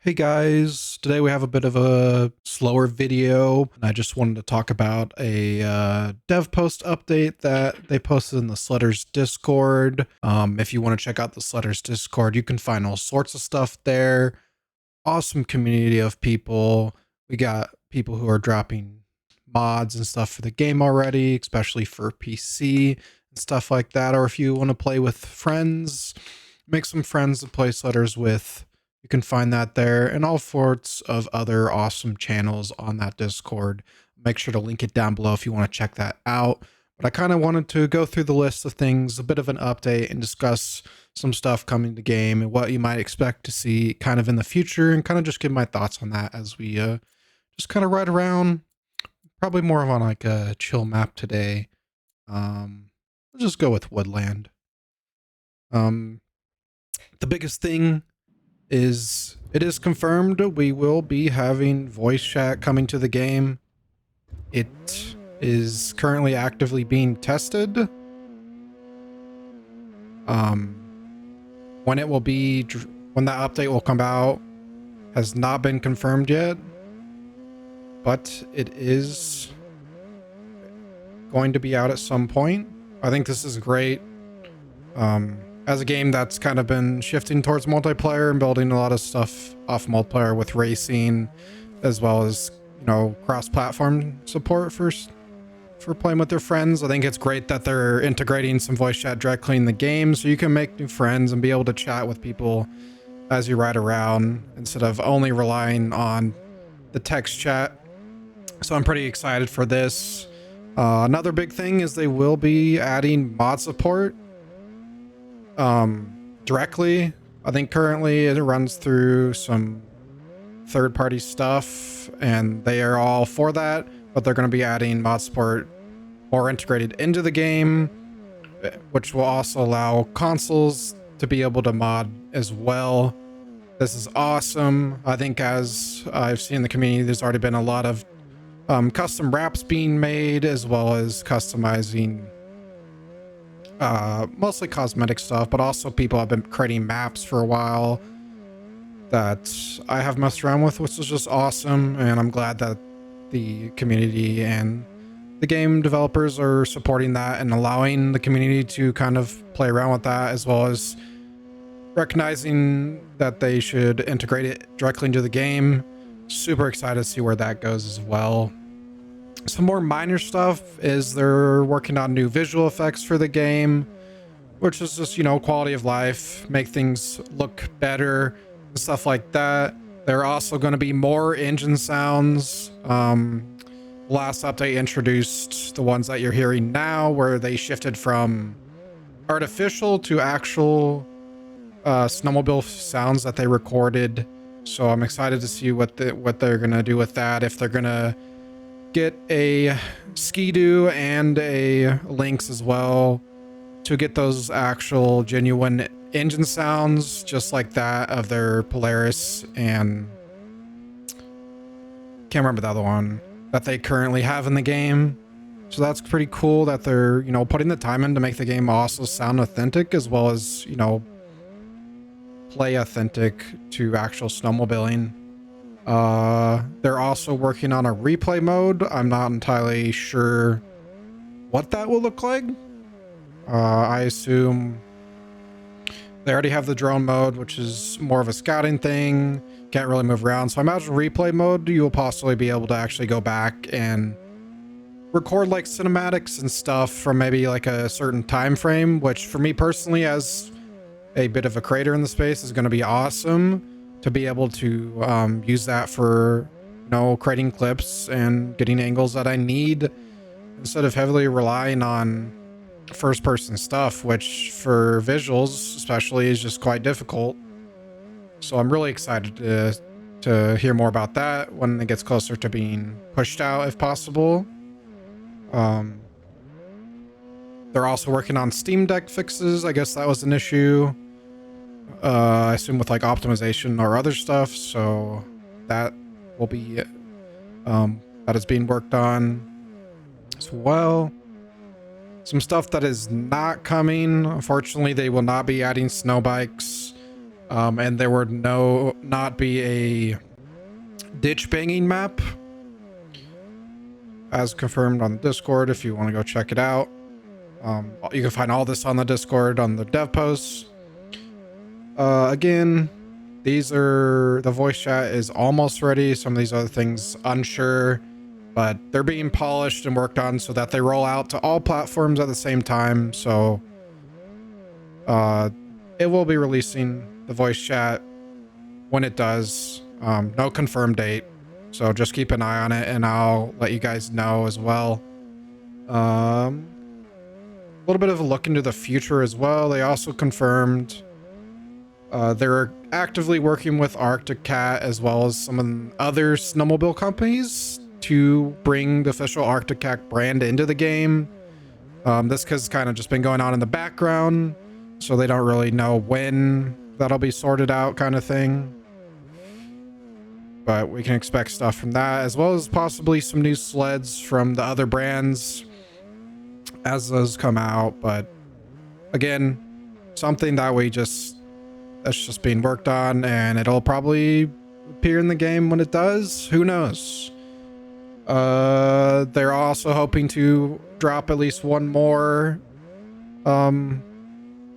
Hey guys, today we have a bit of a slower video, and I just wanted to talk about a dev post update that they posted in the Sledders Discord. If you want to check out the Sledders Discord, you can find all sorts of stuff there. Awesome community of people. We got people who are dropping mods and stuff for the game already, especially for PC and stuff like that. Or if you want to play with friends, make some friends to play Sledders with. You can find that there and all sorts of other awesome channels on that Discord. Make sure to link it down below if you want to check that out. But I kind of wanted to go through the list of things, a bit of an update, and discuss some stuff coming to the game and what you might expect to see kind of in the future, and kind of just give my thoughts on that as we just kind of ride around. Probably more of on like a chill map today. Let's just go with Woodland. The biggest thing is it is confirmed we will be having voice chat coming to the game. It is currently actively being tested. When it will be, when that update will come out has not been confirmed yet, but it is going to be out at some point. I think this is great. As a game that's kind of been shifting towards multiplayer and building a lot of stuff off multiplayer with racing, as well as, you know, cross-platform support for playing with their friends. I think it's great that they're integrating some voice chat directly in the game, so you can make new friends and be able to chat with people as you ride around instead of only relying on the text chat. So I'm pretty excited for this. Another big thing is they will be adding mod support directly. I think currently it runs through some third-party stuff and they are all for that, but they're going to be adding mod support more integrated into the game, which will also allow consoles to be able to mod as well. This is awesome. I think, as I've seen in the community, there's already been a lot of custom wraps being made, as well as customizing mostly cosmetic stuff, but also people have been creating maps for a while that I have messed around with, which is just awesome. And I'm glad that the community and the game developers are supporting that and allowing the community to kind of play around with that, as well as recognizing that they should integrate it directly into the game. Super excited to see where that goes as well. Some more minor stuff is they're working on new visual effects for the game, which is just, you know, quality of life, make things look better, stuff like that. There are also going to be more engine sounds. Last update introduced the ones that you're hearing now, where they shifted from artificial to actual snowmobile sounds that they recorded. So I'm excited to see what they're going to do with that, if they're going to get a Ski-Doo and a Lynx as well to get those actual genuine engine sounds, just like that of their Polaris and can't remember the other one that they currently have in the game. So that's pretty cool that they're, you know, putting the time in to make the game also sound authentic, as well as, you know, play authentic to actual snowmobiling. They're also working on a replay mode. I'm not entirely sure what that will look like. I assume they already have the drone mode, which is more of a scouting thing. Can't really move around. So I imagine replay mode, you will possibly be able to actually go back and record like cinematics and stuff from maybe like a certain time frame, which for me personally, as a bit of a creator in the space, is going to be awesome to be able to use that for, you know, creating clips and getting angles that I need, instead of heavily relying on first person stuff, which for visuals especially is just quite difficult. So I'm really excited to hear more about that when it gets closer to being pushed out, if possible. They're also working on Steam Deck fixes. I guess that was an issue, I assume, with like optimization or other stuff. So that will be that is being worked on as well. Some stuff that is not coming, unfortunately, they will not be adding snow bikes And there would not be a ditch banging map, as confirmed on the Discord if you want to go check it out. You can find all this on the Discord on the dev posts. Again, the voice chat is almost ready. Some of these other things unsure, but they're being polished and worked on so that they roll out to all platforms at the same time. So it will be releasing the voice chat when it does. No confirmed date, so just keep an eye on it and I'll let you guys know as well. A little bit of a look into the future as well. They also confirmed they're actively working with Arctic Cat as well as some other snowmobile companies to bring the official Arctic Cat brand into the game. This has kind of just been going on in the background, so they don't really know when that'll be sorted out, kind of thing. But we can expect stuff from that, as well as possibly some new sleds from the other brands as those come out. But again, something that that's just being worked on, and it'll probably appear in the game when it does. Who knows? They're also hoping to drop at least one more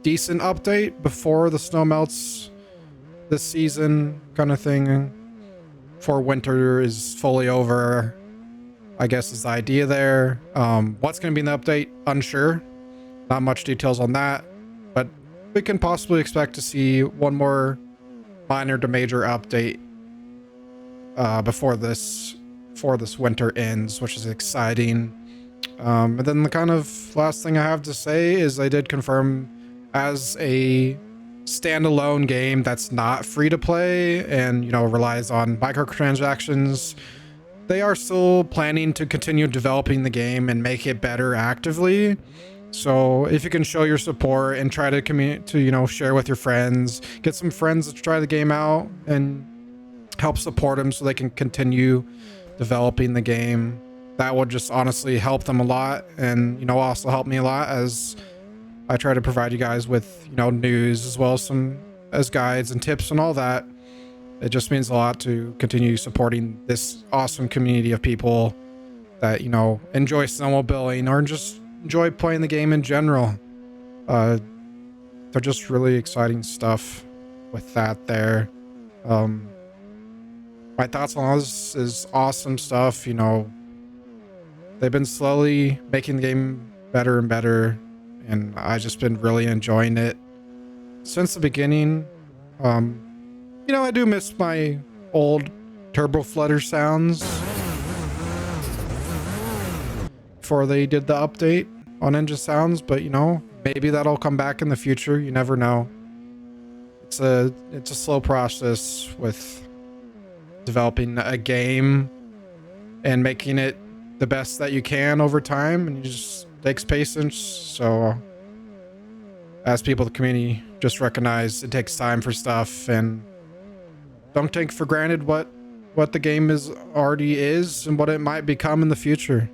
decent update before the snow melts this season, kind of thing. Before winter is fully over, I guess is the idea there. What's going to be in the update? Unsure. Not much details on that, but we can possibly expect to see one more minor to major update before this winter ends, which is exciting. And then the kind of last thing I have to say is they did confirm, as a standalone game that's not free to play and, you know, relies on microtransactions, they are still planning to continue developing the game and make it better actively. So if you can show your support and try to you know, share with your friends, get some friends to try the game out and help support them so they can continue developing the game, that would just honestly help them a lot, and, you know, also help me a lot as I try to provide you guys with, you know, news as well as guides and tips and all that. It just means a lot to continue supporting this awesome community of people that, you know, enjoy snowmobiling or just enjoy playing the game in general. They're just really exciting stuff with that there. My thoughts on all this is awesome stuff. You know, they've been slowly making the game better and better, and I just been really enjoying it since the beginning. You know, I do miss my old turbo flutter sounds before they did the update on Engine Sounds, but, you know, maybe that'll come back in the future. You never know. It's a slow process with developing a game and making it the best that you can over time, and it just takes patience. So as people in the community just recognize, it takes time for stuff, and don't take for granted what the game already is and what it might become in the future.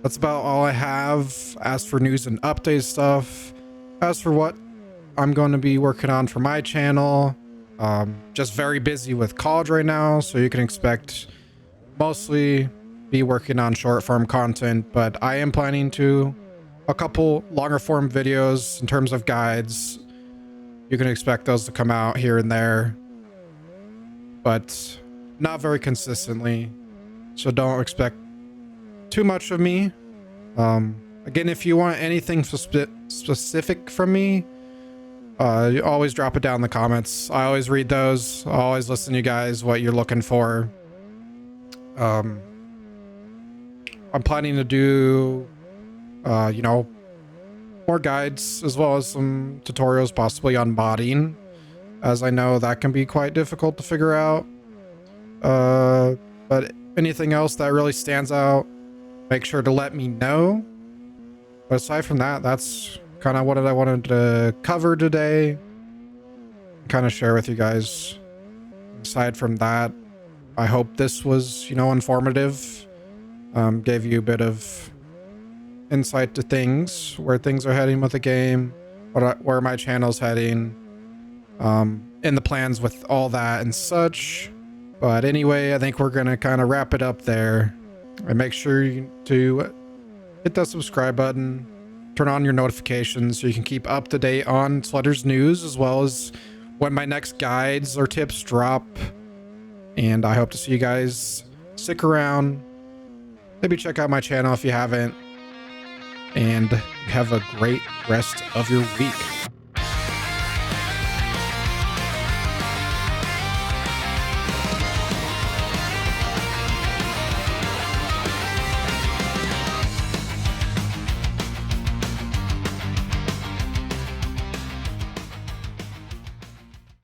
That's about all I have as for news and update stuff. As for what I'm going to be working on for my channel, just very busy with college right now, so you can expect mostly be working on short form content, but I am planning to a couple longer form videos in terms of guides. You can expect those to come out here and there, but not very consistently, so don't expect too much of me. Again, if you want anything specific from me, you always drop it down in the comments. I always read those. I always listen to you guys, what you're looking for. I'm planning to do, you know, more guides as well as some tutorials possibly on modding, as I know that can be quite difficult to figure out. But anything else that really stands out, make sure to let me know. But aside from that, that's kind of what I wanted to cover today, kind of share with you guys. Aside from that, I hope this was, you know, informative, gave you a bit of insight to things, where things are heading with the game, where my channel's heading, and the plans with all that and such. But anyway, I think we're gonna kind of wrap it up there. And make sure to hit that subscribe button, turn on your notifications so you can keep up to date on Sledders news, as well as when my next guides or tips drop. And I hope to see you guys. Stick around. Maybe check out my channel if you haven't. And have a great rest of your week.